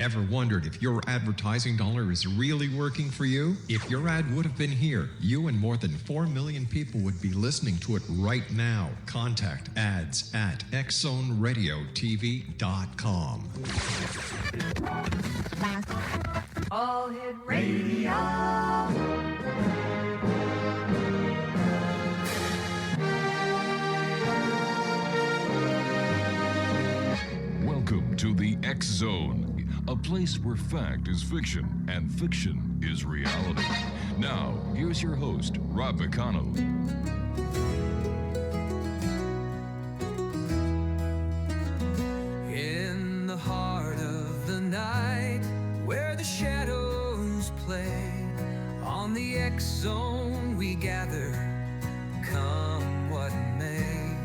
Ever wondered if your advertising dollar is really working for you? If your ad would have been here, you and more than 4 million people would be listening to it right now. Contact ads at xzoneradiotv.com. All Hit Radio. Welcome to the X Zone, a place where fact is fiction and fiction is reality. Now, here's your host, Rob McConnell. In the heart of the night, where the shadows play, on the X Zone we gather, come what may,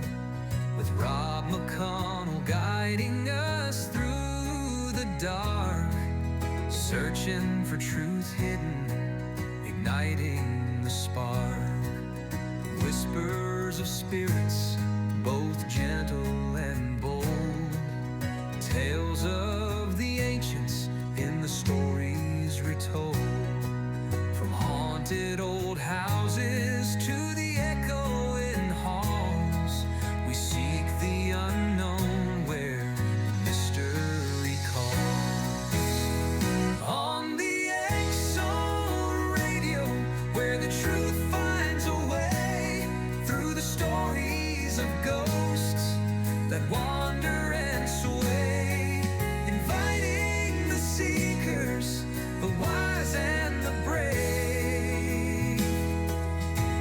with Rob McConnell guiding us through the dark, searching for truth hidden, igniting the spark. Whispers of spirits, both gentle and bold, tales of the ancients in the stories retold, from haunted old houses to the echoing halls, we seek the unknown where mystery calls. On the X-Zone Radio, where the truth finds a way through the stories of ghosts that wander and sway, inviting the seekers, the wise and the brave.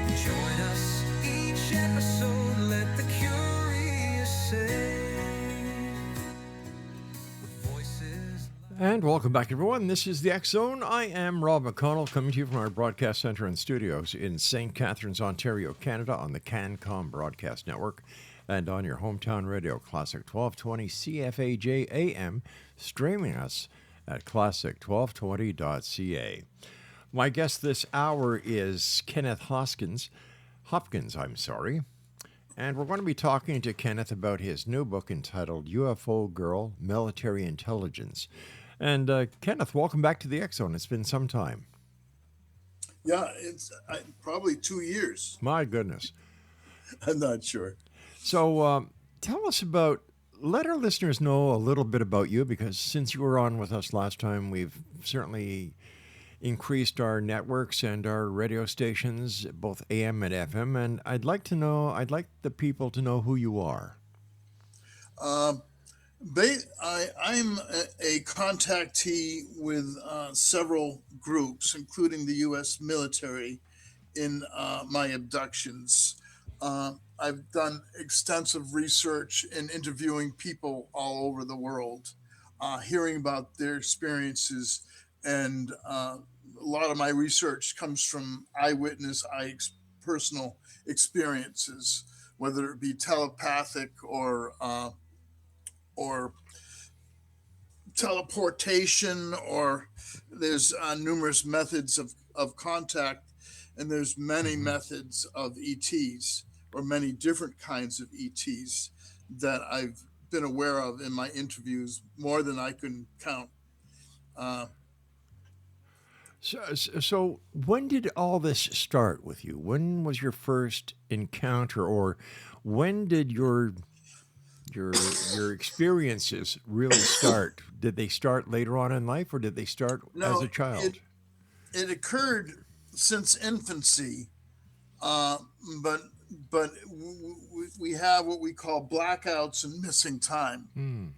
Join us each episode, let the curious say. With voices. And welcome back, everyone. This is the X Zone. I am Rob McConnell, coming to you from our broadcast center and studios in St. Catharines, Ontario, Canada, on the CanCom Broadcast Network, and on your hometown radio, Classic 1220 CFAJ AM, streaming us at classic1220.ca. My guest this hour is Kenneth Hopkins, and we're going to be talking to Kenneth about his new book entitled UFO Girl, Military Intelligence. And Kenneth, welcome back to the X Zone. It's been some time. Yeah, it's probably 2 years. My goodness. I'm not sure. So tell us let our listeners know a little bit about you, because since you were on with us last time, we've certainly increased our networks and our radio stations, both AM and FM, and I'd like the people to know who you are. I'm a contactee with several groups, including the U.S. military, in my abductions. I've done extensive research in interviewing people all over the world, hearing about their experiences, and a lot of my research comes from eyewitness, personal experiences, whether it be telepathic or teleportation, or there's numerous methods of contact, and there's many methods of ETs, or many different kinds of ETs that I've been aware of in my interviews, more than I can count. So when did all this start with you? When was your first encounter, or when did your experiences really start? Did they start later on in life, or did they start as a child? It occurred since infancy, but we have what we call blackouts and missing time.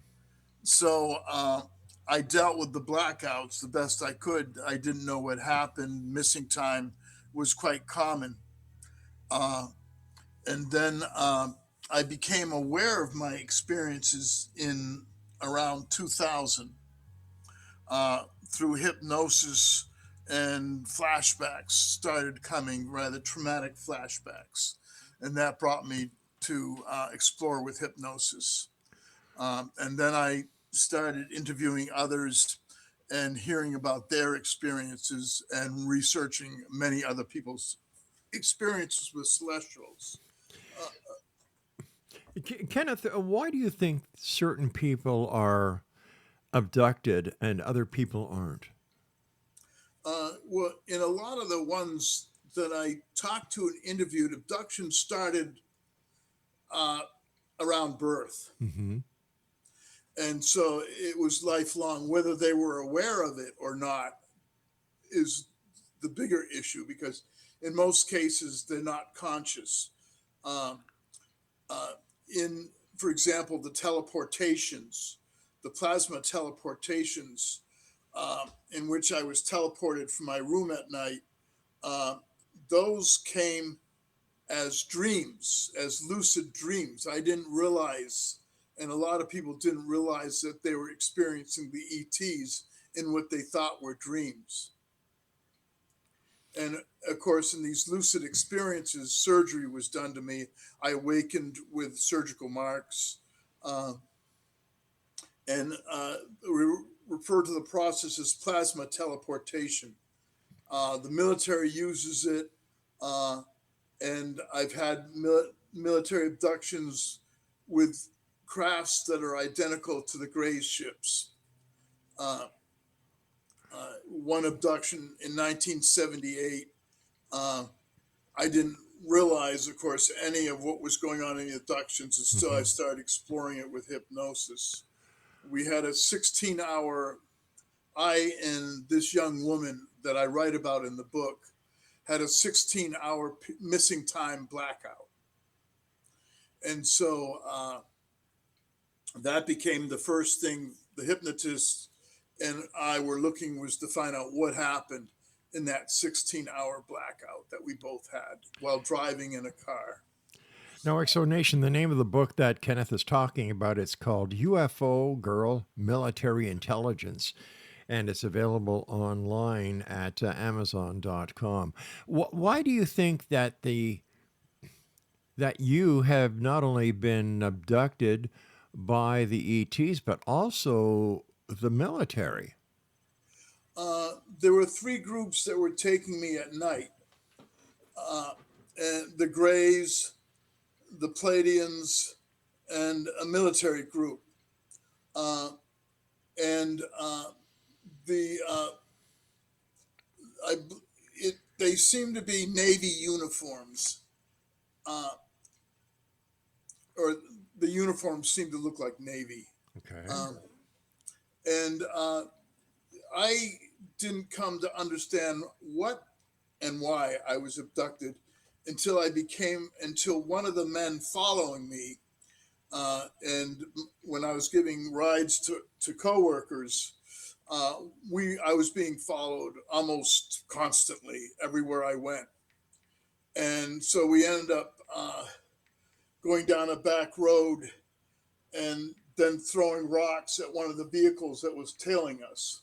So I dealt with the blackouts the best I could. I didn't know what happened. Missing time was quite common. And then I became aware of my experiences in around 2000 through hypnosis, and flashbacks started coming, rather traumatic flashbacks. And that brought me to explore with hypnosis. And then I started interviewing others and hearing about their experiences and researching many other people's experiences with celestials. Kenneth, why do you think certain people are abducted and other people aren't? Well, in a lot of the ones that I talked to and interviewed, abduction started around birth. Mm-hmm. And so it was lifelong. Whether they were aware of it or not is the bigger issue, because in most cases they're not conscious. Um, in, for example, the teleportations, the plasma teleportations, in which I was teleported from my room at night, those came as dreams, as lucid dreams. I didn't realize, and a lot of people didn't realize, that they were experiencing the ETs in what they thought were dreams. And of course, in these lucid experiences, surgery was done to me. I awakened with surgical marks, and we refer to the process as plasma teleportation. The military uses it, and I've had military abductions with crafts that are identical to the Grey ships. One abduction in 1978, I didn't realize, of course, any of what was going on in the abductions until I started exploring it with hypnosis. We had a 16-hour, I and this young woman that I write about in the book had a 16-hour missing time blackout. And so that became the first thing the hypnotist and I were looking, was to find out what happened in that 16-hour blackout that we both had while driving in a car. Now, Exo Nation, the name of the book that Kenneth is talking about, it's called UFO Girl Military Intelligence, and it's available online at Amazon.com. Why do you think that that you have not only been abducted by the ETs, but also the military? There were three groups that were taking me at night. And the Greys, the Pleiadians, and a military group. They seem to be Navy uniforms, or the uniforms seem to look like Navy. Okay. And I didn't come to understand what and why I was abducted until one of the men following me, and when I was giving rides to coworkers, I was being followed almost constantly everywhere I went. And so we ended up going down a back road and then throwing rocks at one of the vehicles that was tailing us.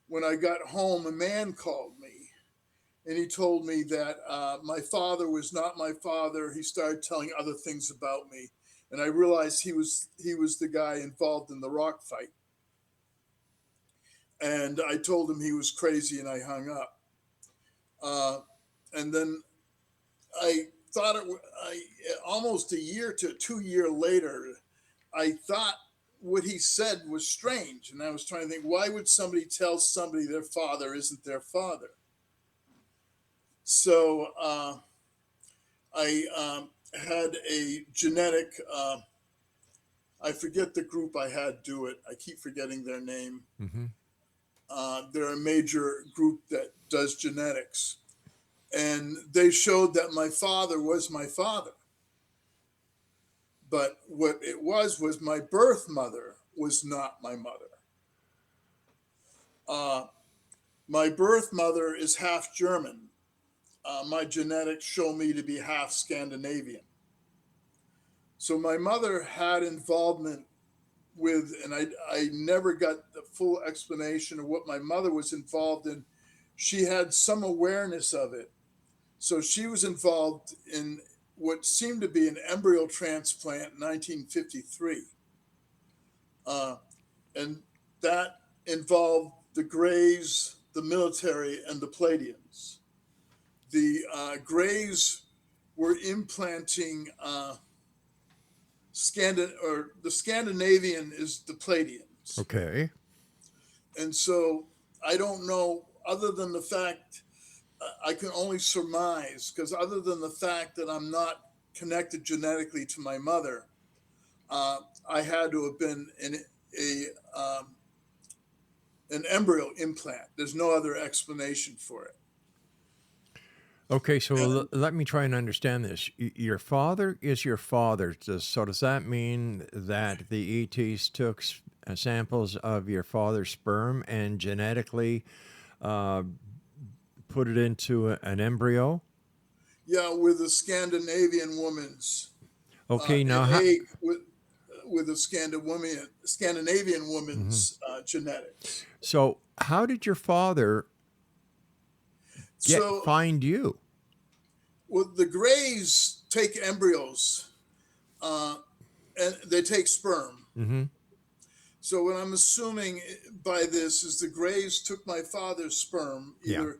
When I got home, a man called me, and he told me that my father was not my father. He started telling other things about me, and I realized he was the guy involved in the rock fight. And I told him he was crazy, and I hung up. And then I thought almost a year to 2 years later, I thought what he said was strange. And I was trying to think, why would somebody tell somebody their father isn't their father? So I had a genetic, I forget the group I had do it. I keep forgetting their name. Mm-hmm. They're a major group that does genetics. And they showed that my father was my father. But what it was my birth mother was not my mother. My birth mother is half German. My genetics show me to be half Scandinavian. So my mother had involvement with, and I never got the full explanation of what my mother was involved in. She had some awareness of it. So she was involved in what seemed to be an embryo transplant in 1953. And that involved the Greys, the military, and the Pleiadians. The Greys were implanting the Scandinavian is the Pleiadians. Okay. And so I don't know, other than the fact, I can only surmise, because other than the fact that I'm not connected genetically to my mother, I had to have been an embryo implant. There's no other explanation for it. Okay, so let me try and understand this. Your father is your father. So does that mean that the ETs took samples of your father's sperm and genetically put it into an embryo? Yeah, with a Scandinavian woman's Okay, an now egg with a Scandinavian woman's genetics. so how did your father So, find you? well, the Greys take embryos and they take sperm. Mm-hmm. So what I'm assuming by this is the Greys took my father's sperm, either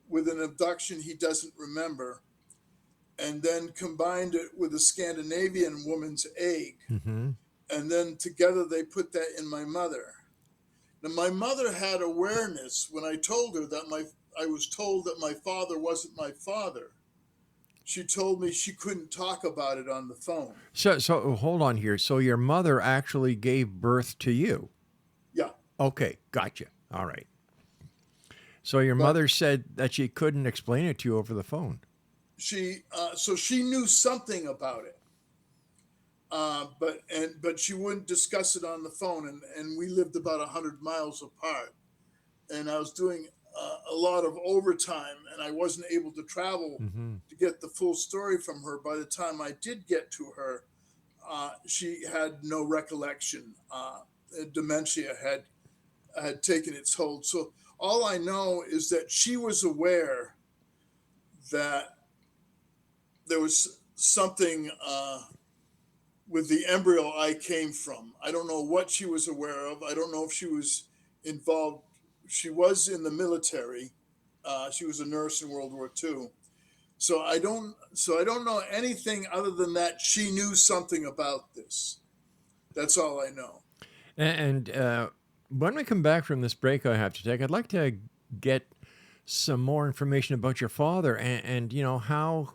with an abduction he doesn't remember, and then combined it with a Scandinavian woman's egg. Mm-hmm. And then together they put that in my mother. Now, my mother had awareness when I told her that I was told that my father wasn't my father. She told me she couldn't talk about it on the phone. So hold on here. So your mother actually gave birth to you? Yeah. Okay, gotcha. All right. So your mother said that she couldn't explain it to you over the phone. So she knew something about it, but she wouldn't discuss it on the phone. And we lived about 100 miles apart, and I was doing a lot of overtime, and I wasn't able to travel to get the full story from her. By the time I did get to her, she had no recollection. Dementia had taken its hold. So all I know is that she was aware that there was something with the embryo I came from. I don't know what she was aware of. I don't know if she was involved. She was in the military. She was a nurse in World War II. So I don't know anything other than that she knew something about this. That's all I know. And when we come back from this break I have to take, I'd like to get some more information about your father and you know, how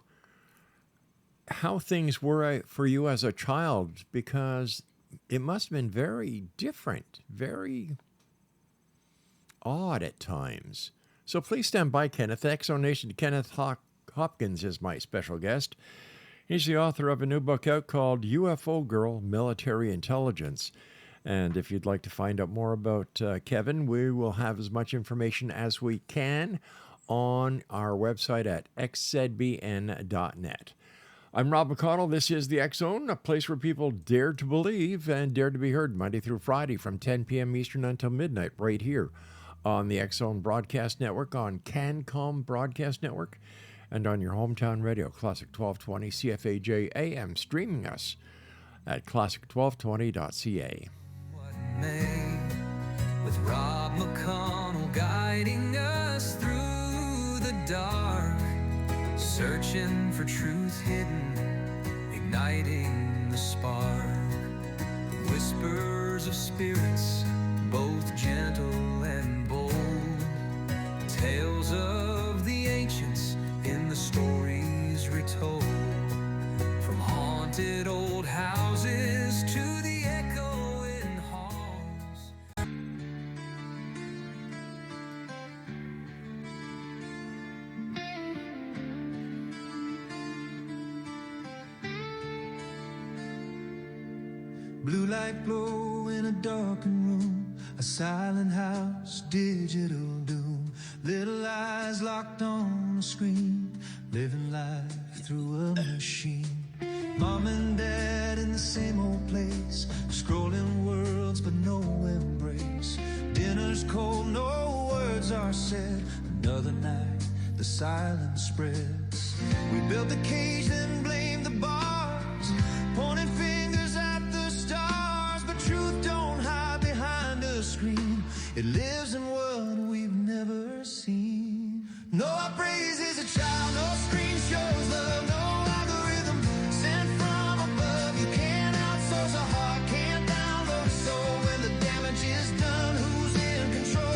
things were for you as a child, because it must have been very different, very odd at times. So please stand by, Kenneth. Exonation Kenneth Hopkins is my special guest. He's the author of a new book out called UFO Girl, Military Intelligence. And if you'd like to find out more about Kevin, we will have as much information as we can on our website at xzbn.net. I'm Rob McConnell. This is the X Zone, a place where people dare to believe and dare to be heard Monday through Friday from 10 p.m. Eastern until midnight right here on the X Zone Broadcast Network, on CanCom Broadcast Network, and on your hometown radio, Classic 1220 CFAJ AM, streaming us at classic1220.ca. With Rob McConnell guiding us through the dark, searching for truth hidden, igniting the spark. Whispers of spirits, both gentle and bold. Tales of the ancients in the stories retold. From haunted old houses to the echoing halls. Blue light glow in a darkened room, a silent house, digital doom. Little eyes locked on a screen, living life through a machine. Mom and dad in the same old place, scrolling worlds but no embrace. Dinner's cold, no words are said. Another night, the silence spreads. We built the cage, then blamed the bars, pointing fingers at the stars. But truth don't hide behind a screen. It lives in what we've never seen. No praise is a child, no screen shows love, no algorithm sent from above. You can't outsource a heart, can't download a soul. When the damage is done, who's in control?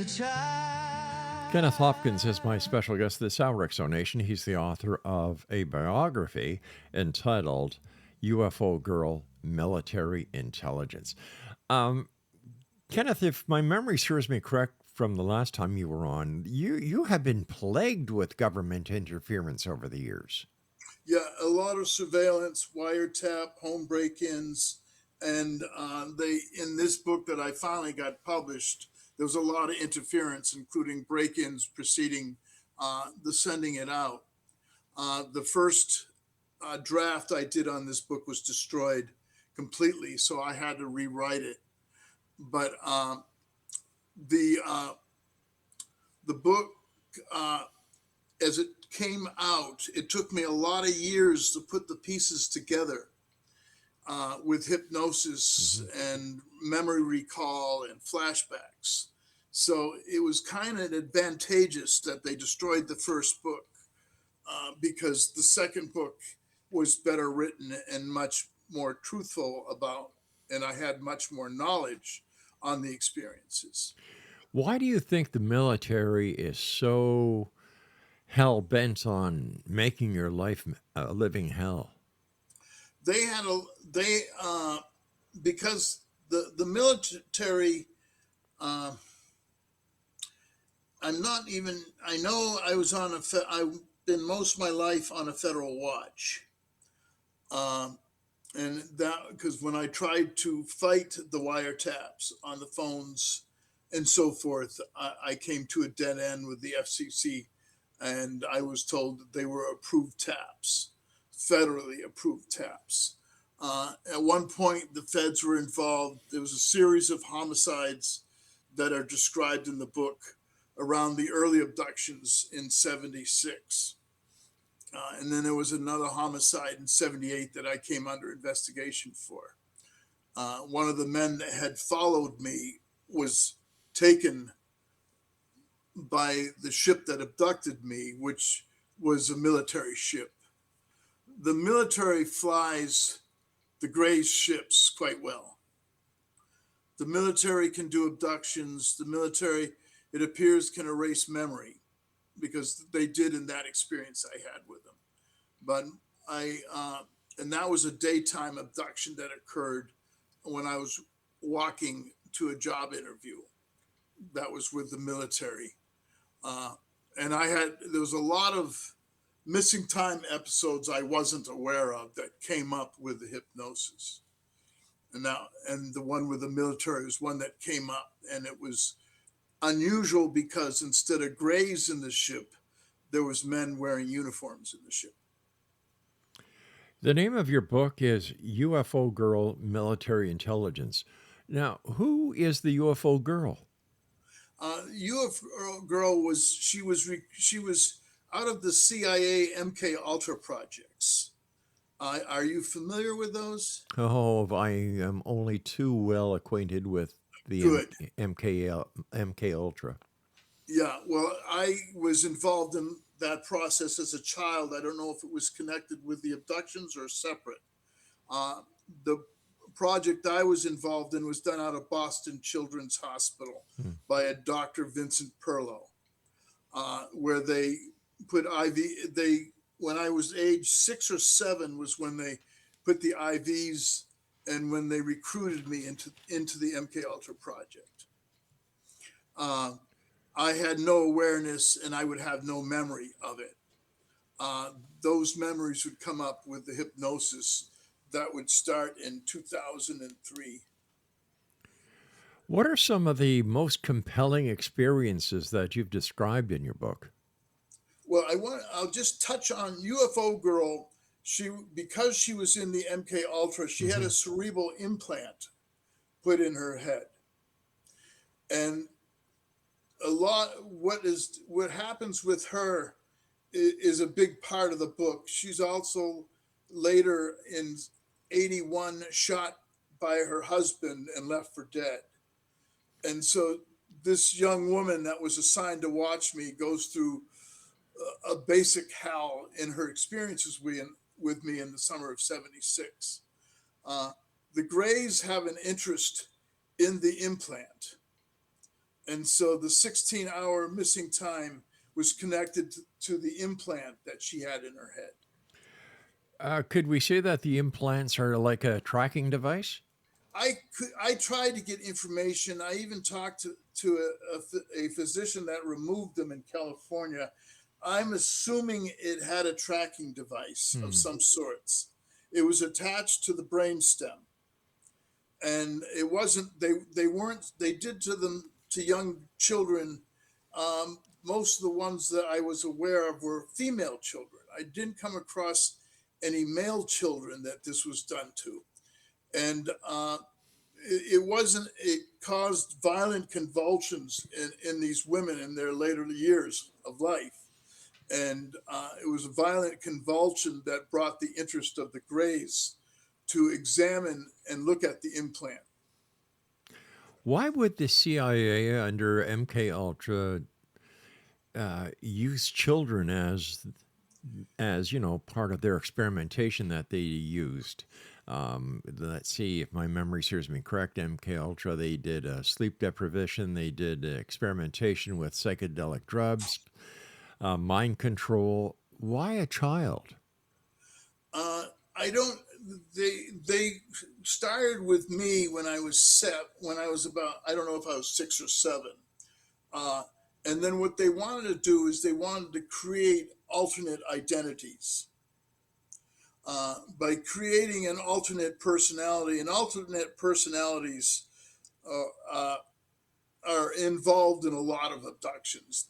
a child. Kenneth Hopkins is my special guest this hour, Exonation. He's the author of a biography entitled UFO Girl Military Intelligence. Kenneth, if my memory serves me correct from the last time you were on, you have been plagued with government interference over the years. Yeah, a lot of surveillance, wiretap, home break-ins, and in this book that I finally got published, there was a lot of interference, including break-ins preceding the sending it out. The first draft I did on this book was destroyed completely, so I had to rewrite it. But the book, as it came out, it took me a lot of years to put the pieces together with hypnosis and memory recall and flashbacks. So it was kind of advantageous that they destroyed the first book because the second book was better written and much more truthful about, and I had much more knowledge on the experiences. Why do you think the military is so hell-bent on making your life a living hell? Because the military, I know I've been most of my life on a federal watch. And that, because when I tried to fight the wiretaps on the phones and so forth, I came to a dead end with the FCC, and I was told that they were approved taps, federally approved taps. At one point, the feds were involved. There was a series of homicides that are described in the book around the early abductions in '76. And then there was another homicide in '78 that I came under investigation for. One of the men that had followed me was taken by the ship that abducted me, which was a military ship. The military flies the Greys ships quite well. The military can do abductions. The military, it appears, can erase memory, because they did in that experience I had with them. But and that was a daytime abduction that occurred when I was walking to a job interview. That was with the military. And there was a lot of missing time episodes I wasn't aware of that came up with the hypnosis. And the one with the military was one that came up, and it was unusual because instead of Greys in the ship, there was men wearing uniforms in the ship. The name of your book is UFO Girl Military Intelligence. Now, who is the UFO girl? UFO girl she was out of the CIA MK Ultra projects. Are you familiar with those? Oh, I am only too well acquainted with the MK Ultra. Yeah, well, I was involved in that process as a child. I don't know if it was connected with the abductions or separate. The project I was involved in was done out of Boston Children's Hospital by a Dr. Vincent Perlow, where they put when I was age 6 or 7 was when they put the IVs, and when they recruited me into the MK Ultra project. I had no awareness, and I would have no memory of it. Those memories would come up with the hypnosis that would start in 2003. What are some of the most compelling experiences that you've described in your book? Well, I'll just touch on UFO girl. Because she was in the MK Ultra, she had a cerebral implant put in her head. And what happens with her is a big part of the book. She's also later in '81 shot by her husband and left for dead. And so this young woman that was assigned to watch me goes through a basic hell in her experiences with me in the summer of '76. The Greys have an interest in the implant. And so the 16-hour missing time was connected to the implant that she had in her head. Could we say that the implants are like a tracking device? I tried to get information. I even talked to a physician that removed them in California. I'm assuming it had a tracking device of some sorts. It was attached to the brainstem, and it wasn't. They weren't. They did to them to young children. Most of the ones that I was aware of were female children. I didn't come across any male children that this was done to, and it wasn't. It caused violent convulsions in these women in their later years of life. And it was a violent convulsion that brought the interest of the Greys to examine and look at the implant. Why would the CIA under MK Ultra use children as part of their experimentation that they used? Let's see if my memory serves me correct. MK Ultra, they did sleep deprivation, they did experimentation with psychedelic drugs, mind control. Why a child? I don't. They started with me when I was about, I don't know if I was 6 or 7. And then what they wanted to do is they wanted to create alternate identities. By creating an alternate personality, and alternate personalities are involved in a lot of abductions.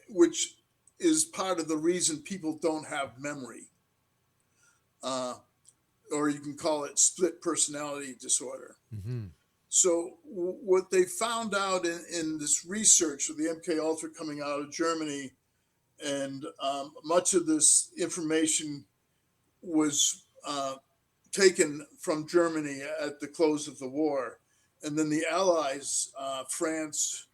Which is part of the reason people don't have memory, or you can call it split personality disorder. Mm-hmm. So what they found out in this research of the MK Ultra coming out of Germany, and much of this information was taken from Germany at the close of the war. And then the Allies, France,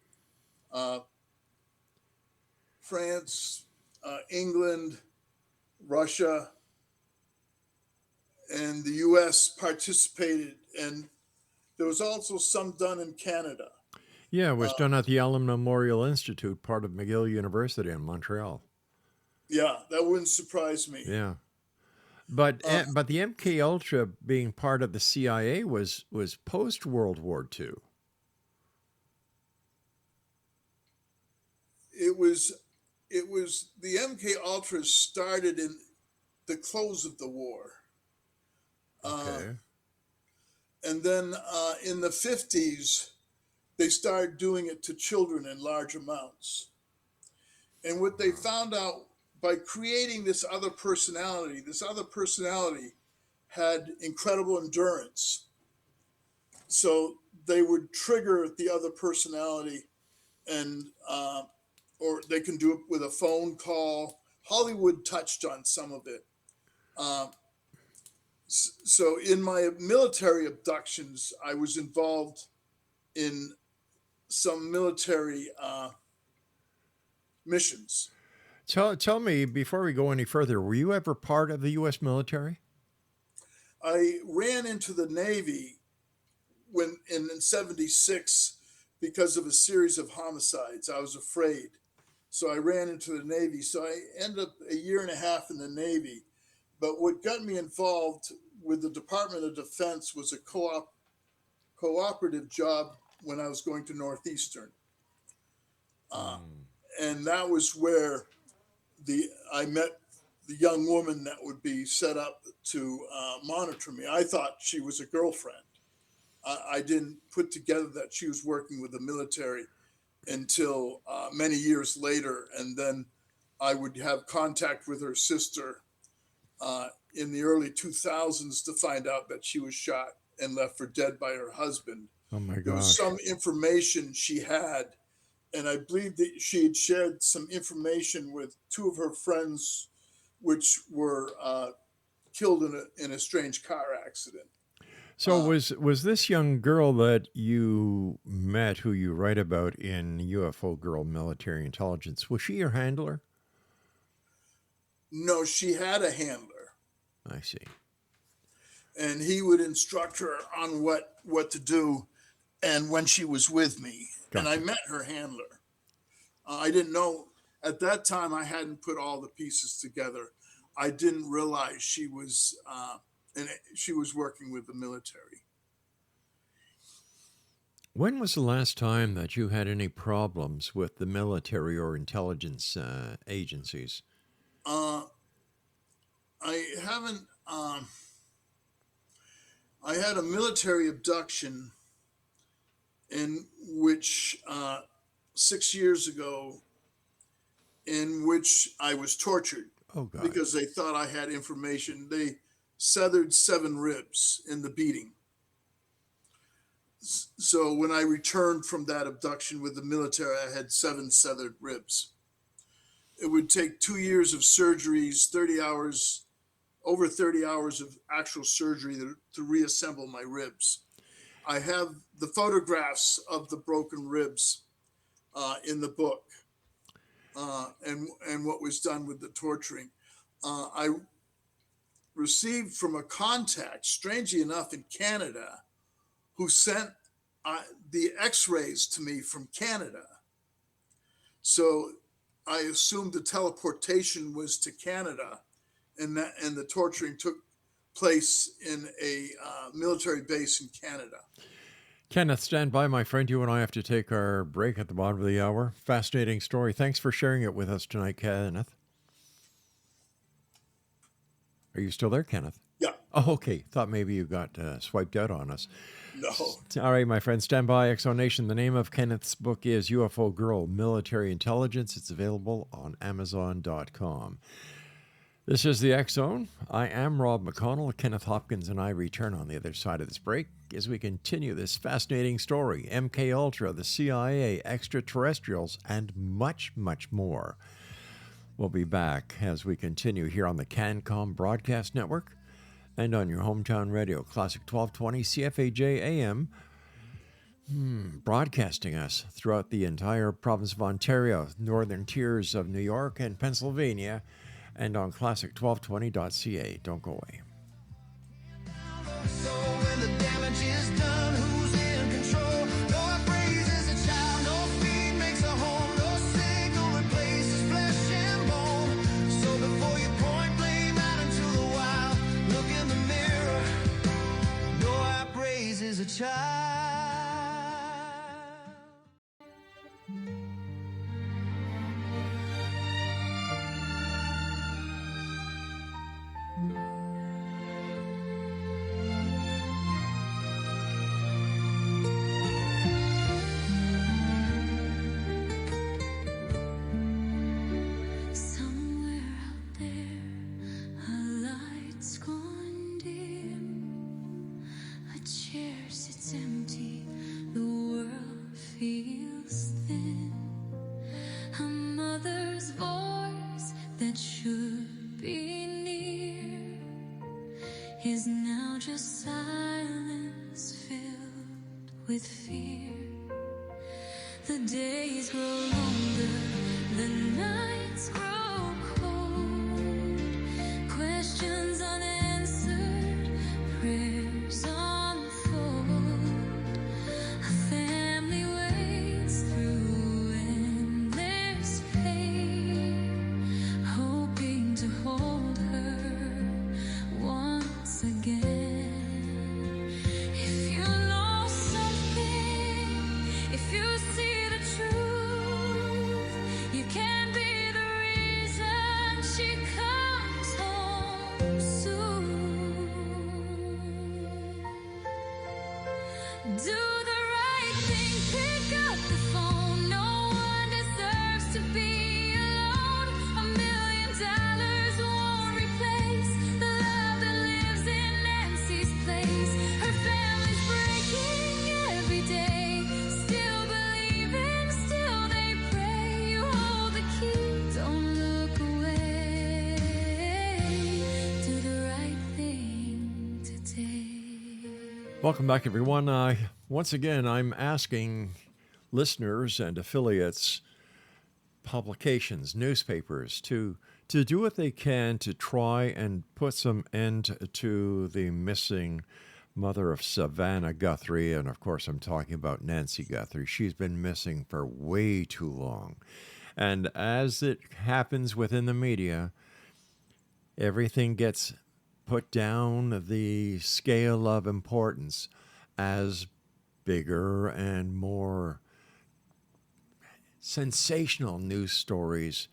England, Russia, and the US participated. And there was also some done in Canada. Yeah, it was done at the Allen Memorial Institute, part of McGill University in Montreal. Yeah, that wouldn't surprise me. Yeah. But the MK Ultra being part of the CIA was post World War II. It was the MK Ultra started in the close of the war. Okay. And then in the 50s, they started doing it to children in large amounts. And what they found out by creating this other personality had incredible endurance. So they would trigger the other personality, and or they can do it with a phone call. Hollywood touched on some of it. So in my military abductions, I was involved in some military missions. Tell me, before we go any further, were you ever part of the U.S. military? I ran into the Navy when in 76 because of a series of homicides. I was afraid. So I ran into the Navy. So I ended up a year and a half in the Navy. But what got me involved with the Department of Defense was a cooperative job when I was going to Northeastern. And that was where I met the young woman that would be set up to monitor me. I thought she was a girlfriend. I didn't put together that she was working with the military until many years later. And then I would have contact with her sister in the early 2000s to find out that she was shot and left for dead by her husband. Oh my There was gosh. some information she had, and I believe that she had shared some information with 2 of her friends, which were killed in a strange car accident. So was this young girl that you met, who you write about in UFO Girl Military Intelligence, was she your handler? No, she had a handler, I see. and he would instruct her on what to do. and when she was with me. And I Gotcha. met her handler. I didn't know at that time, I hadn't put all the pieces together. I didn't realize she was working with the military. When was the last time that you had any problems with the military or intelligence agencies? Uh, I haven't. I had a military abduction in which 6 years ago, in which I was tortured Oh, God. because they thought I had information. They severed 7 ribs in the beating. So when I returned from that abduction with the military, I had 7 severed ribs. It would take 2 years of surgeries, 30 hours, over 30 hours of actual surgery to reassemble my ribs. I have the photographs of the broken ribs in the book, and what was done with the torturing. I received from a contact, strangely enough, in Canada, who sent the X-rays to me from Canada. So I assumed the teleportation was to Canada, and the torturing took place in a military base in Canada. Kenneth, stand by, my friend. You and I have to take our break at the bottom of the hour. Fascinating story. Thanks for sharing it with us tonight, Kenneth. Are you still there, Kenneth? Yeah. Oh, okay. Thought maybe you got swiped out on us. No. All right, my friend. Stand by, Exonation. The name of Kenneth's book is UFO Girl, Military Intelligence. It's available on Amazon.com. This is the X Zone. I am Rob McConnell. Kenneth Hopkins and I return on the other side of this break as we continue this fascinating story. MK Ultra, the CIA, extraterrestrials, and much, much more. We'll be back as we continue here on the CanCom Broadcast Network and on your hometown radio, Classic 1220 CFAJ AM, broadcasting us throughout the entire province of Ontario, northern tiers of New York and Pennsylvania, and on classic1220.ca. Don't go away. So when the damage is done, who's in control? No upgrades as a child, no feed makes a home, no signal replaces flesh and bone. So before you point blame out into the wild, look in the mirror. No upgrades as a child. Somewhere out there, a light's gone dim. A chair sits empty, the world feels thin. A mother's voice that should be near is now just silence filled with fear. The days grow longer, the nights grow cold. Questions unanswered, prayers unfold. A family waits through endless pain, hoping to hold her once again. If you know something, if you see the truth, you can be the reason she comes home soon. Do the right thing, pick up the phone. No one deserves to be alone. $1 million won't replace the love that lives in Nancy's place. Her family's breaking every day, still believing, still they pray. You hold the key, don't look away. Do the right thing today. Welcome back, everyone. Once again, I'm asking listeners and affiliates, publications, newspapers, to do what they can to try and put some end to the missing mother of Savannah Guthrie, and of course I'm talking about Nancy Guthrie. She's been missing for way too long. And as it happens within the media, everything gets put down the scale of importance as bigger and more sensational news stories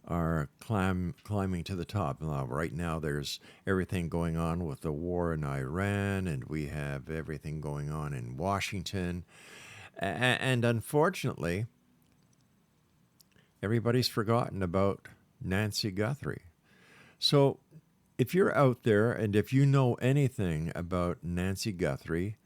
are climbing to the top. Now, right now, there's everything going on with the war in Iran, and we have everything going on in Washington. And unfortunately, everybody's forgotten about Nancy Guthrie. So if you're out there and if you know anything about Nancy Guthrie,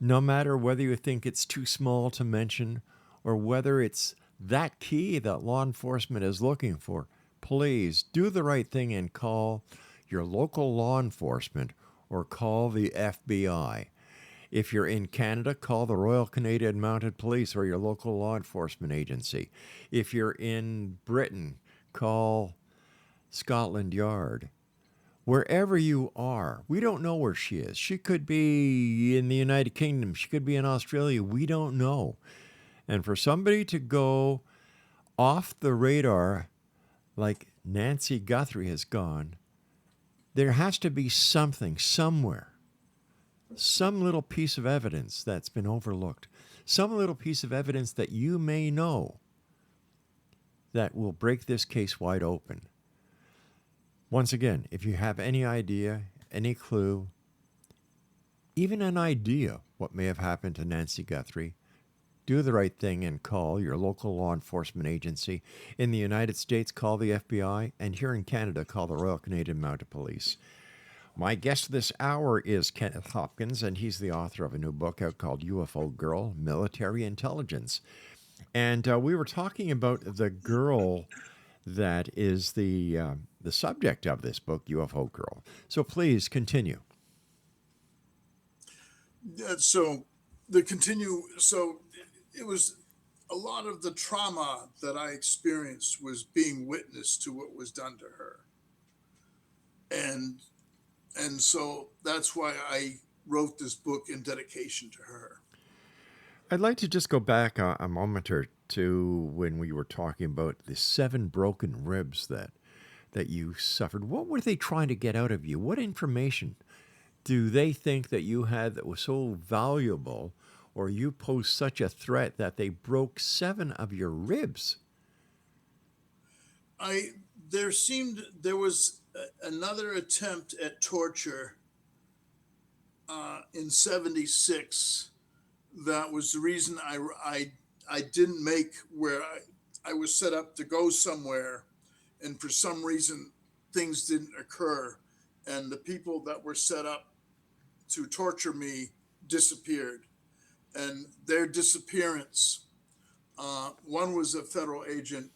no matter whether you think it's too small to mention or whether it's that key that law enforcement is looking for, please do the right thing and call your local law enforcement or call the FBI. If you're in Canada, call the Royal Canadian Mounted Police or your local law enforcement agency. If you're in Britain, call Scotland Yard. Wherever you are, we don't know where she is. She could be in the United Kingdom. She could be in Australia. We don't know. And for somebody to go off the radar like Nancy Guthrie has gone, there has to be something somewhere, some little piece of evidence that's been overlooked, some little piece of evidence that you may know that will break this case wide open. Once again, if you have any idea, any clue, even an idea what may have happened to Nancy Guthrie, do the right thing and call your local law enforcement agency. In the United States, call the FBI, and here in Canada, call the Royal Canadian Mounted Police. My guest this hour is Kenneth Hopkins, and he's the author of a new book out called UFO Girl, Military Intelligence. And we were talking about the girl that is the subject of this book, UFO Girl. So please continue. So it was a lot of the trauma that I experienced was being witness to what was done to her. And so that's why I wrote this book in dedication to her. I'd like to just go back a moment or two when we were talking about the 7 broken ribs that you suffered. What were they trying to get out of you? What information do they think that you had that was so valuable, or you posed such a threat that they broke 7 of your ribs? There was another attempt at torture in 76. That was the reason I didn't make where I was set up to go somewhere, and for some reason things didn't occur, and the people that were set up to torture me disappeared. And their disappearance, one was a federal agent,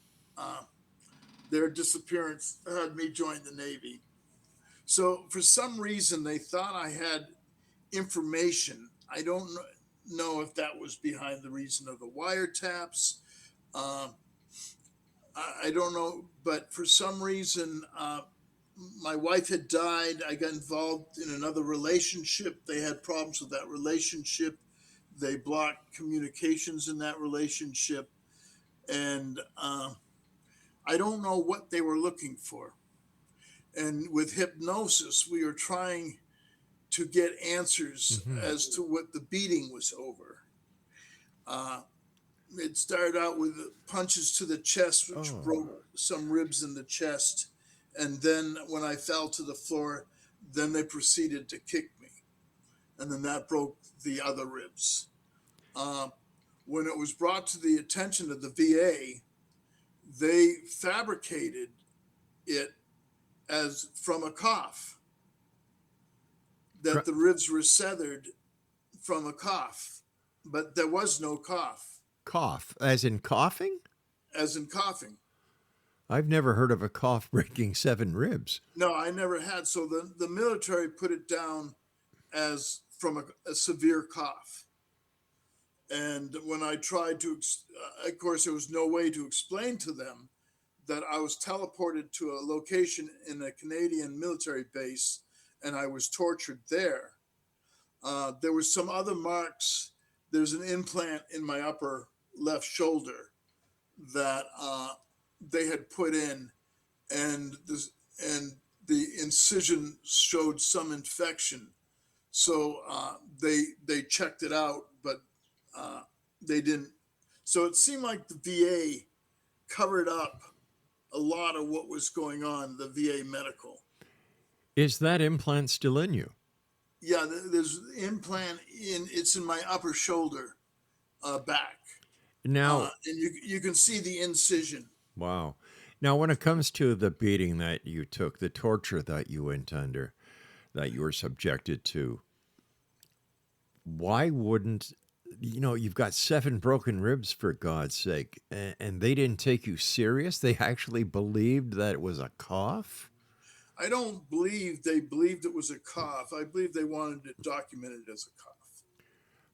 their disappearance had me join the Navy. So for some reason they thought I had information. I don't know if that was behind the reason of the wiretaps. I don't know, but for some reason, my wife had died. I got involved in another relationship. They had problems with that relationship. They blocked communications in that relationship. And I don't know what they were looking for. And with hypnosis, we were trying to get answers as to what the beating was over. It started out with punches to the chest, which broke some ribs in the chest. And then when I fell to the floor, then they proceeded to kick me. And then that broke the other ribs. When it was brought to the attention of the VA, they fabricated it as from a cough, that the ribs were severed from a cough, but there was no cough. Cough, as in coughing? As in coughing. I've never heard of a cough breaking 7 ribs. No, I never had. So the military put it down as from a severe cough. And when I tried to, of course, there was no way to explain to them that I was teleported to a location in a Canadian military base and I was tortured there. There were some other marks. There's an implant in my upper left shoulder that they had put in, and the incision showed some infection. So they checked it out, but they didn't. So it seemed like the VA covered up a lot of what was going on, the VA medical. Is that implant still in you? Yeah, there's an implant it's in my upper shoulder back. Now, And you can see the incision. wow. Now, when it comes to the beating that you took, the torture that you went under, that you were subjected to, why wouldn't, you've got 7 broken ribs, for God's sake, and they didn't take you serious? They actually believed that it was a cough? I don't believe they believed it was a cough. I believe they wanted it documented as a cough.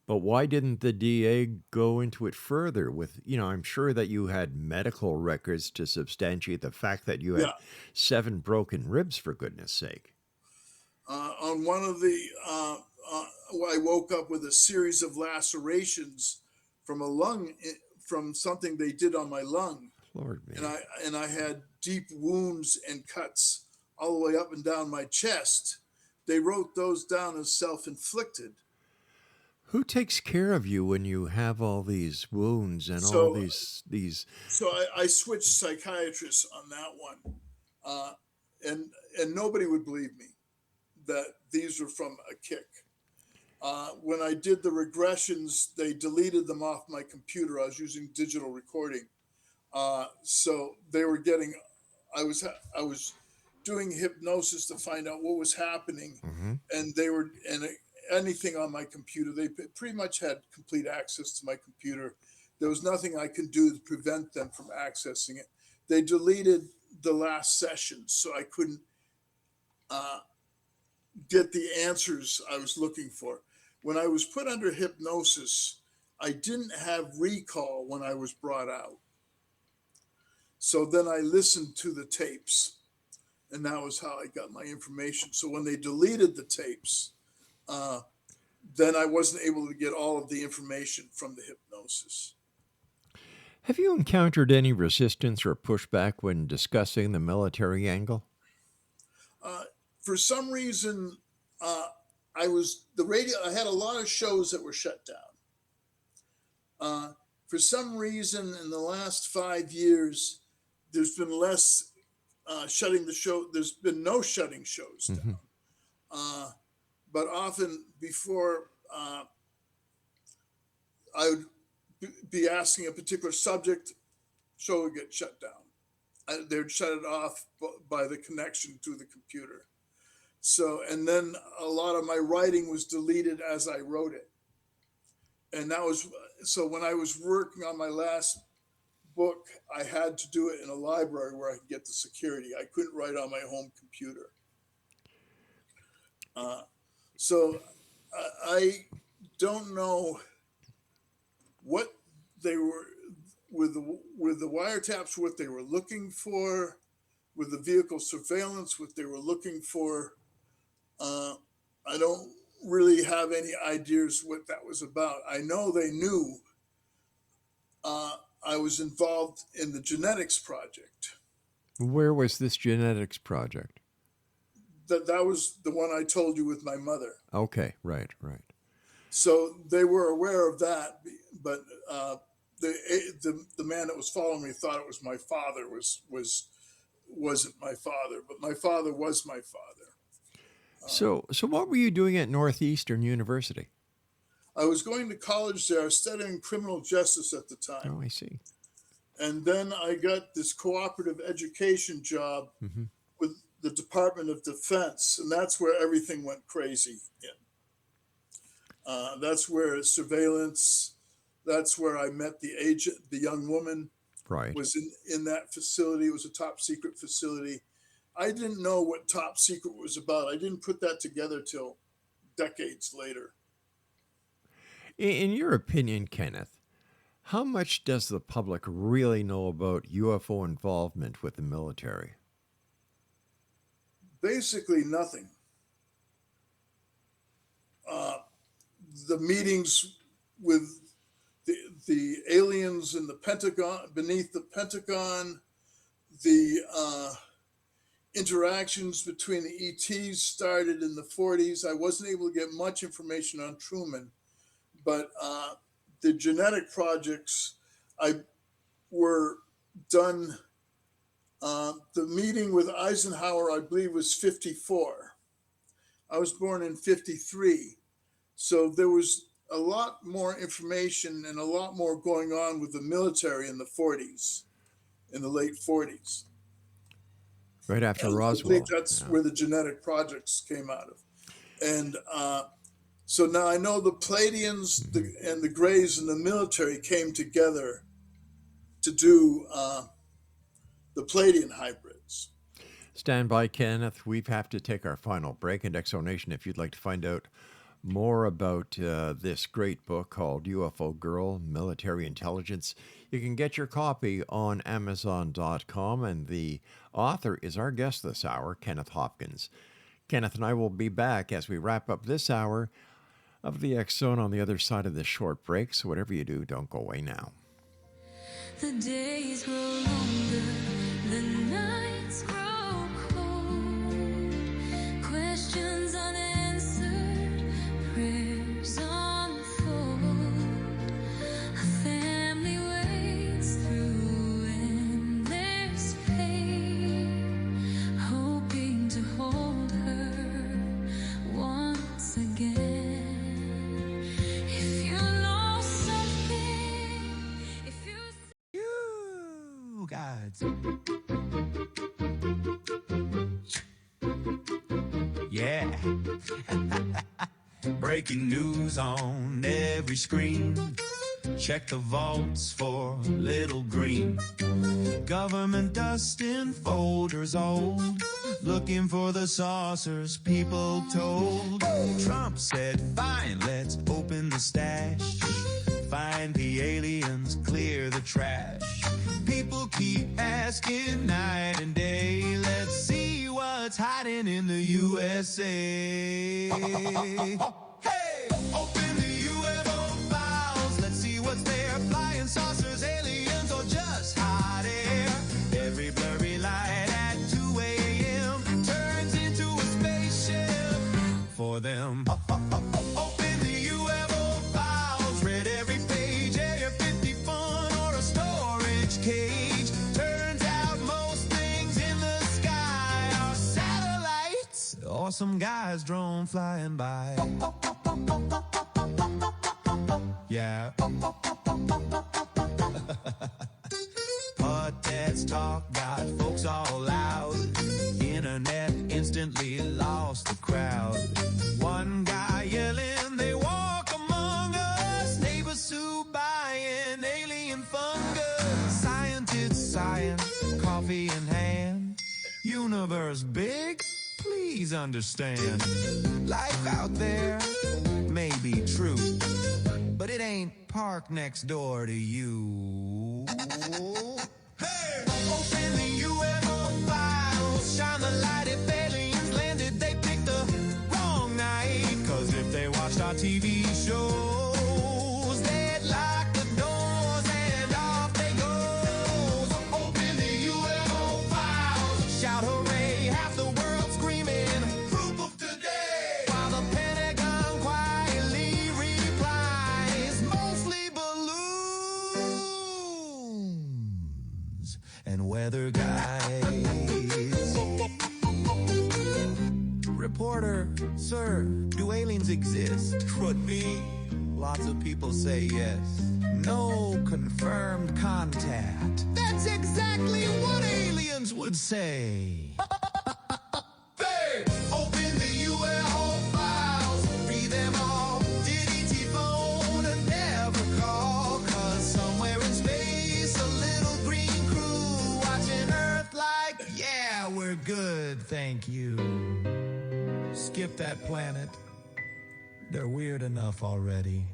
But why didn't the DA go into it further with, I'm sure that you had medical records to substantiate the fact that you had 7 broken ribs, for goodness sake. On one of the, I woke up with a series of lacerations from a lung, from something they did on my lung. Lord, man. And I had deep wounds and cuts all the way up and down my chest. They wrote those down as self-inflicted. Who takes care of you when you have all these wounds and all these? So I switched psychiatrists on that one, and nobody would believe me that these were from a kick. When I did the regressions, they deleted them off my computer. I was using digital recording, so they were getting. I was doing hypnosis to find out what was happening, and they were anything on my computer. They pretty much had complete access to my computer. There was nothing I could do to prevent them from accessing it. They deleted the last session, so I couldn't get the answers I was looking for. When I was put under hypnosis, I didn't have recall when I was brought out. So then I listened to the tapes, and that was how I got my information. So when they deleted the tapes, then I wasn't able to get all of the information from the hypnosis. Have you encountered any resistance or pushback when discussing the military angle? For some reason, I had a lot of shows that were shut down. For some reason, in the last 5 years, there's been less shutting the show. There's been no shutting shows down. But often before I would be asking a particular subject, show would get shut down. They would shut it off by the connection to the computer. So, and then a lot of my writing was deleted as I wrote it. And that was, so when I was working on my last book, I had to do it in a library where I could get the security. I couldn't write on my home computer. So I don't know what they were with the wiretaps, what they were looking for, with the vehicle surveillance, what they were looking for. I don't really have any ideas what that was about. I know they knew I was involved in the genetics project. Where was this genetics project? That was the one I told you with my mother. Okay, right. So they were aware of that, but the man that was following me thought it was my father. Wasn't my father, but my father was my father. So what were you doing at Northeastern University? I was going to college there. I was studying criminal justice at the time. Oh, I see. And then I got this cooperative education job with the Department of Defense, and that's where everything went crazy. That's where surveillance, that's where I met the agent, the young woman. Right. Was in that facility. It was a top secret facility. I didn't know what top secret was about. I didn't put that together till decades later. In your opinion, Kenneth, how much does the public really know about UFO involvement with the military? Basically nothing. the meetings with the aliens in the Pentagon, beneath the Pentagon, the interactions between the ETs started in the 40s. I wasn't able to get much information on Truman, but the genetic projects were done. The meeting with Eisenhower, I believe, was 54. I was born in 53. So there was a lot more information and a lot more going on with the military in the 40s, in the late 40s. Right after And Roswell. I think that's where the genetic projects came out of. And so now I know the Pleiadians and the Greys in the military came together to do the Pleiadian hybrids. Stand by, Kenneth. We have to take our final break. And Exonation, if you'd like to find out more about this great book called UFO Girl, Military Intelligence, you can get your copy on Amazon.com. And the author is our guest this hour, Kenneth Hopkins. Kenneth and I will be back as we wrap up this hour of the X Zone on the other side of this short break. So whatever you do, don't go away now. The days grow longer, the nights grow cold. Questions unanswered, prayers unfold. A family waits through endless pain, hoping to hold her once again. If you lost something, if you Gods. Yeah. Breaking news on every screen. Check the vaults for little green. Government dusting folders old, looking for the saucers people told. Trump said, fine, let's open the stash. Find the aliens, clear the trash. People keep asking night and day. Let's see what's hiding in the USA. Hey, open the UFO files. Let's see what's there. Flying saucers, aliens, or just hot air. Every blurry light at 2 a.m. turns into a spaceship for them. Open the UFO files. Read every page. Area 50 fun or a storage cage. Turns out most things in the sky are satellites or some guy's drone flying by. Yeah. Podcasts talk got folks all loud. Internet instantly lost the crowd. One guy yelling, they walk among us. Neighbors sue buying alien fungus. Scientists, science, coffee in hand. Universe big, please understand. Life out there may be true, but it ain't parked next door to you. Hey! Open the UFO files. Shine the light if aliens landed. They picked the wrong night. Cause if they watched our TV shows, they'd lock the doors and off they go. Open the UFO files. Shout hooray, half the world screaming. Proof of today. While the Pentagon quietly replies, mostly balloons and weather guys. Reporter, sir, do aliens exist? Could be. Lots of people say yes. No confirmed contact. That's exactly what aliens would say. Hey! Open the UFO files. Read them all. Did ET phone or never call? Cause somewhere in space, a little green crew watching Earth like, yeah, we're good, thank you. Skip that planet. They're weird enough already.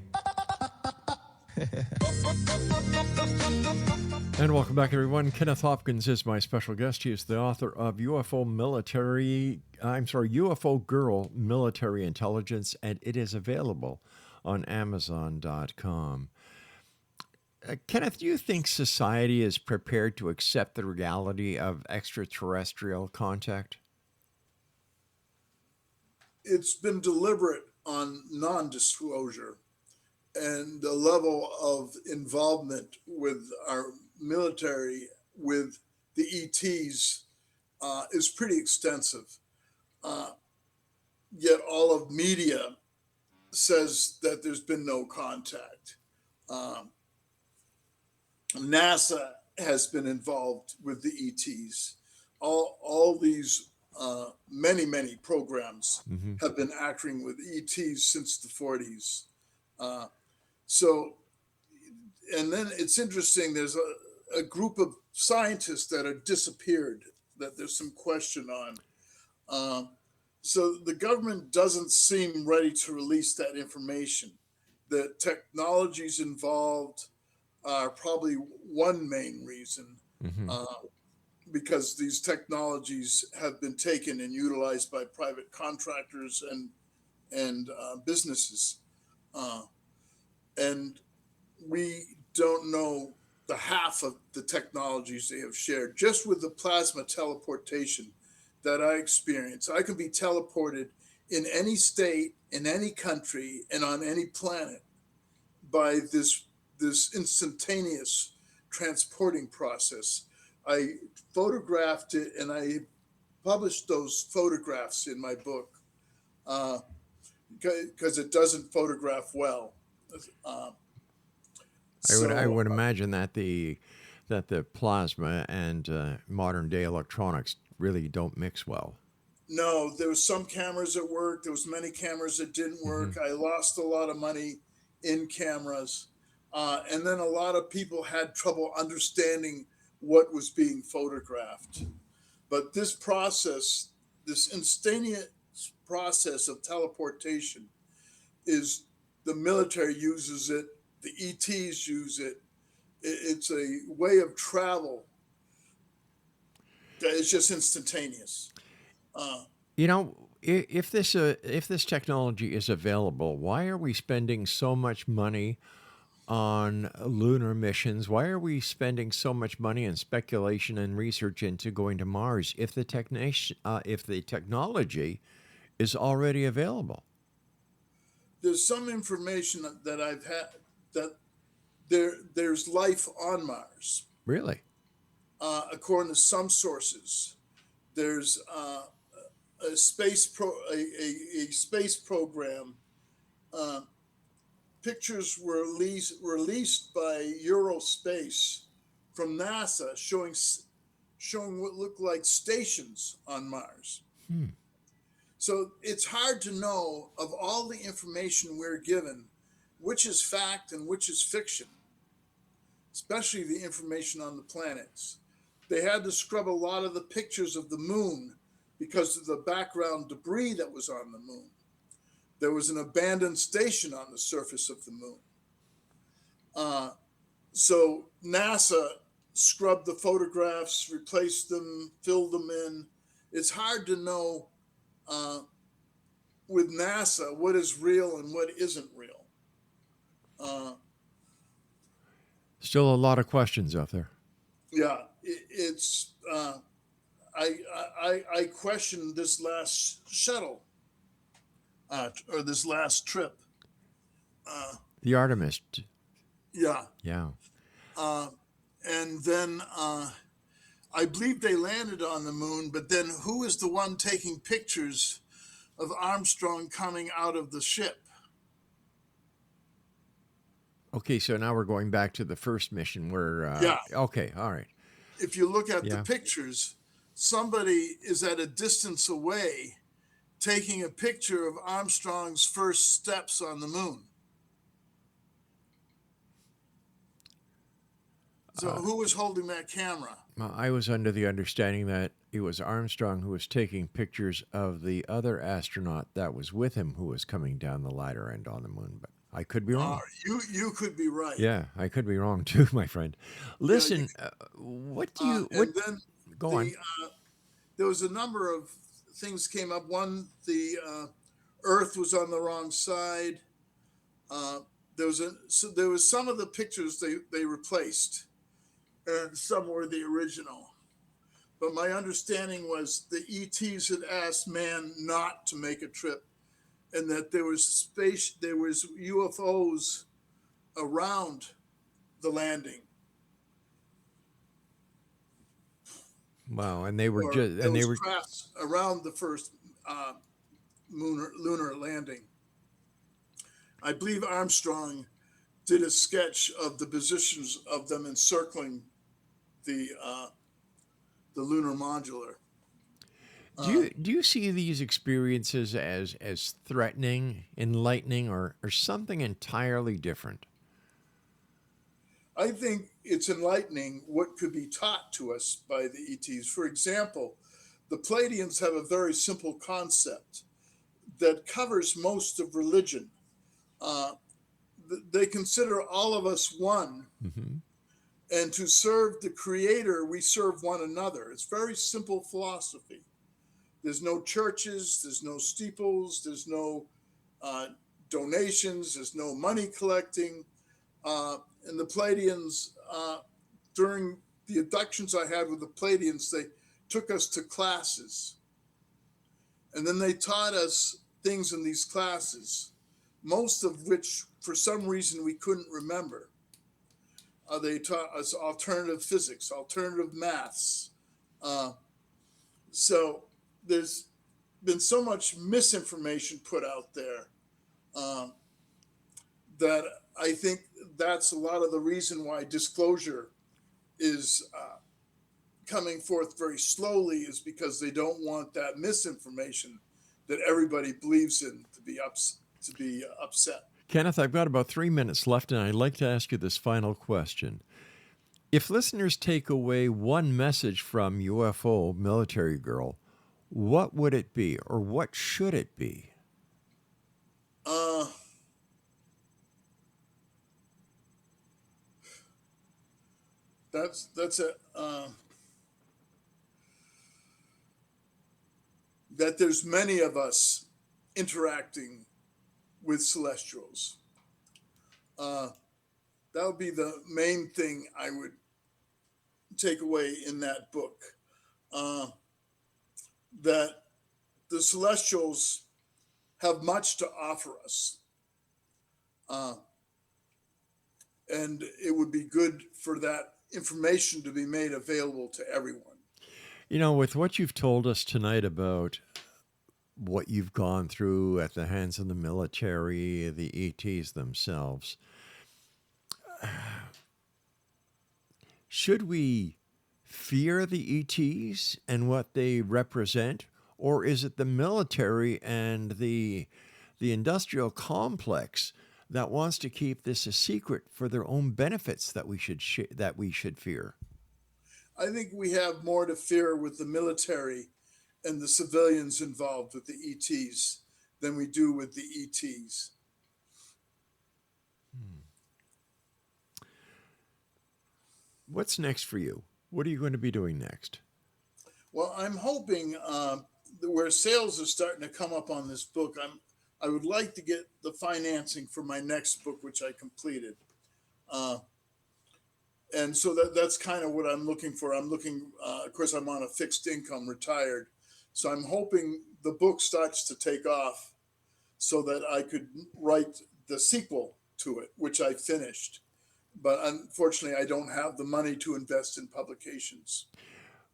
And welcome back, everyone. Kenneth Hopkins is my special guest. He is the author of UFO Girl, Military Intelligence, and it is available on Amazon.com. Kenneth, do you think society is prepared to accept the reality of extraterrestrial contact? It's been deliberate on non-disclosure, and the level of involvement with our military, with the ETs, is pretty extensive. Uh, Yet all of media says that there's been no contact. Um, NASA has been involved with the ETs. All these many programs Mm-hmm. have been acting with ETs since the 40s. Uh, so, and then it's interesting. There's a group of scientists that are disappeared that there's some question on. Um, so the government doesn't seem ready to release that information. The technologies involved are probably one main reason, Mm-hmm. uh, because these technologies have been taken and utilized by private contractors and businesses, uh, and we don't know the half of the technologies they have shared. Just with the plasma teleportation that I experience, I can be teleported in any state, in any country, and on any planet by this instantaneous transporting process. I photographed it and I published those photographs in my book, because it doesn't photograph well. Uh, I so would imagine that the plasma and modern day electronics really don't mix well. no, there was some cameras that worked. There was many cameras that didn't Mm-hmm. work. I lost a lot of money in cameras, and then a lot of people had trouble understanding what was being photographed. But this process, this instantaneous process of teleportation, is the military uses it, the ETs use it. It's a way of travel that is just instantaneous. Uh, You know, if this technology is available, why are we spending so much money on lunar missions? Why are we spending so much money in speculation and research into going to Mars if the technology is already available? there's some information that I've had that there's life on Mars, Really? according to some sources. There's a a space program. Uh, Pictures were released by Eurospace from NASA showing what looked like stations on Mars. Hmm. So it's hard to know, of all the information we're given, which is fact and which is fiction, especially the information on the planets. They had to scrub a lot of the pictures of the moon because of the background debris that was on the moon. There was an abandoned station on the surface of the moon. So NASA scrubbed the photographs, replaced them, filled them in. It's hard to know, uh, with NASA, what is real and what isn't real. Uh, Still a lot of questions out there. yeah, it's. I question this last shuttle, or this last trip. The Artemis. Yeah, Yeah. and then I believe they landed on the moon, but then who is the one taking pictures of Armstrong coming out of the ship? Okay, so now we're going back to the first mission where. Yeah. Okay, all right. If you look at the Yeah. pictures, somebody is at a distance away taking a picture of Armstrong's first steps on the moon. So who was holding that camera? Well, I was under the understanding that it was Armstrong who was taking pictures of the other astronaut that was with him who was coming down the ladder and on the moon, but I could be wrong. You could be right. Yeah, I could be wrong too, my friend. Listen, what do you? What? And then Go on. there was a number of things came up. One, the Earth was on the wrong side. There was some of the pictures they replaced, and some were the original. But my understanding was the ETs had asked man not to make a trip, and that there was UFOs around the landing. Wow, and they were Or just there and they was were crafts around the first lunar landing. I believe Armstrong did a sketch of the positions of them encircling the lunar modular. Do you see these experiences as threatening, enlightening, or something entirely different? I think it's enlightening what could be taught to us by the ETs. For example, the Pleiadians have a very simple concept that covers most of religion. They consider all of us one, and to serve the Creator, we serve one another. It's very simple philosophy. There's no churches, there's no steeples, there's no donations, there's no money collecting. And the Pleiadians, during the abductions I had with the Pleiadians, they took us to classes. And then they taught us things in these classes, most of which, for some reason, we couldn't remember. They taught us alternative physics, alternative maths. So there's been so much misinformation put out there that I think that's a lot of the reason why disclosure is coming forth very slowly, is because they don't want that misinformation that everybody believes in to be upset. Kenneth, I've got about 3 minutes left, and I'd like to ask you this final question. If listeners take away one message from UFO Military Girl, what would it be, or what should it be? That there's many of us interacting with celestials. That would be the main thing I would take away in that book. That the celestials have much to offer us. And it would be good for that information to be made available to everyone. You know, with what you've told us tonight about what you've gone through at the hands of the military, the ETs themselves, should we fear the ETs and what they represent, or is it the military and the industrial complex that wants to keep this a secret for their own benefits that we should fear? I think we have more to fear with the military and the civilians involved with the ETs than we do with the ETs. What's next for you? What are you going to be doing next? Well, I'm hoping where sales are starting to come up on this book, I would like to get the financing for my next book, which I completed. And so that's kind of what I'm looking for. I'm looking, of course, I'm on a fixed income, retired. So I'm hoping the book starts to take off so that I could write the sequel to it, which I finished. But unfortunately, I don't have the money to invest in publications.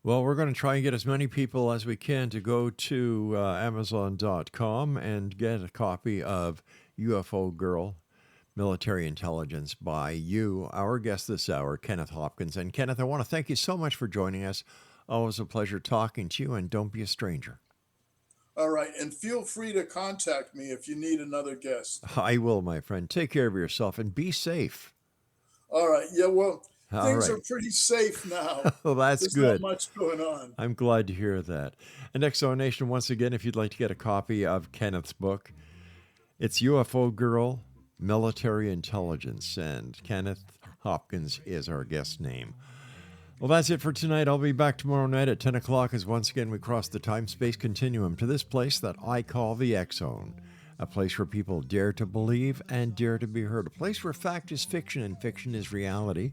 Well, we're going to try and get as many people as we can to go to Amazon.com and get a copy of UFO Girl, Military Intelligence by you, our guest this hour, Kenneth Hopkins. And Kenneth, I want to thank you so much for joining us. Always a pleasure talking to you, and don't be a stranger. All right, and feel free to contact me if you need another guest. I will, my friend. Take care of yourself and be safe. All right, yeah, well, things right. are pretty safe now. Well, that's There's good. not much going on. I'm glad to hear that. And Exo Nation, once again, if you'd like to get a copy of Kenneth's book, it's UFO Girl, Military Intelligence, and Kenneth Hopkins is our guest name. Well, that's it for tonight. I'll be back tomorrow night at 10 o'clock as once again we cross the time-space continuum to this place that I call the X-Zone. a place where people dare to believe and dare to be heard, a place where fact is fiction and fiction is reality.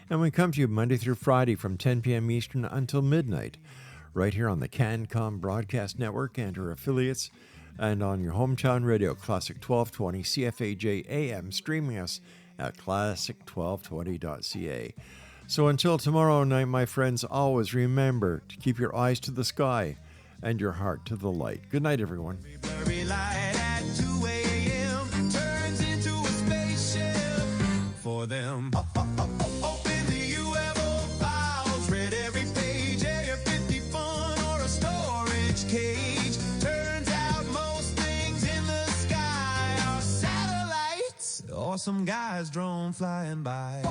And we come to you Monday through Friday from 10 p.m. Eastern until midnight, right here on the CanCom Broadcast Network and her affiliates, and on your hometown radio, Classic 1220 CFAJ AM, streaming us at classic1220.ca. So until tomorrow night, my friends, always remember to keep your eyes to the sky and your heart to the light. Good night, everyone. Blurry light at 2 a.m. turns into a spaceship for them. Open the UFO files, read every page, Area 50 fun or a storage cage. Turns out most things in the sky are satellites or some guy's drone flying by.